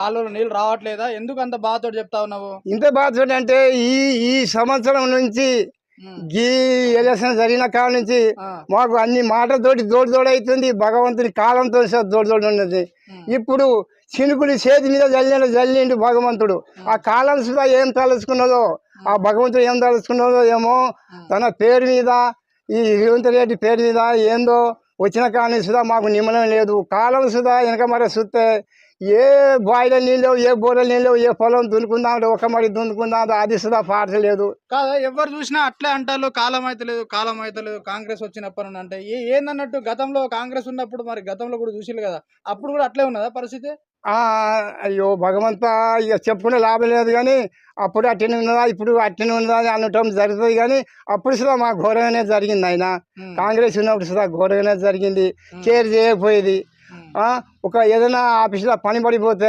కాలువలో నీళ్ళు రావట్లేదా? ఎందుకు అంత బాధతో చెప్తా ఉన్నావు? ఇంత బాధ అంటే ఈ ఈ సంవత్సరం నుంచి గీ ఎలక్షన్ జరిగిన కాడ నుంచి మాకు అన్ని మాటలతోటి దోడు భగవంతుని కాలంతో దోడు ఉన్నది. ఇప్పుడు చినుకులు చేతి మీద జల్లిండు భగవంతుడు. ఆ కాలం సుధా ఏం తలుచుకున్నదో, ఆ భగవంతుడు ఏం తలుచుకున్నదో ఏమో, తన పేరు మీద ఈ రేవంత్ రెడ్డి పేరు మీద ఏందో వచ్చిన కాలం సుధా మాకు నిమ్మలం లేదు. కాలం సుధా వెనక మరి చూస్తే ఏ బాయిల నీళ్ళు, ఏ బోరల నీళ్ళు, ఏ పొలం దున్నుకుందాం ఒక మరి దున్నుకుందాం అది సుధా పాడలేదు. కాదా ఎవరు చూసినా అట్లే అంటారు, కాలం అయితే లేదు కాంగ్రెస్ వచ్చినప్పుడు అంటే ఏందన్నట్టు. గతంలో కాంగ్రెస్ ఉన్నప్పుడు మరి గతంలో కూడా చూసిరు కదా, అప్పుడు కూడా అట్లే ఉన్నదా పరిస్థితి? అయ్యో భగవంతా, ఇక చెప్పుకునే లాభం లేదు. కానీ అప్పుడు అట్టనే ఉన్నదా, ఇప్పుడు అట్టనే ఉన్నదా అని అనటం జరుగుతుంది. కానీ అప్పుడు సుధా మా ఘోరంగానే జరిగింది. ఆయన కాంగ్రెస్ ఉన్నప్పుడు సుధా ఘోరంగానే జరిగింది. కేర్ చేయకపోయేది. ఒక ఏదైనా ఆఫీసులో పని పడిపోతే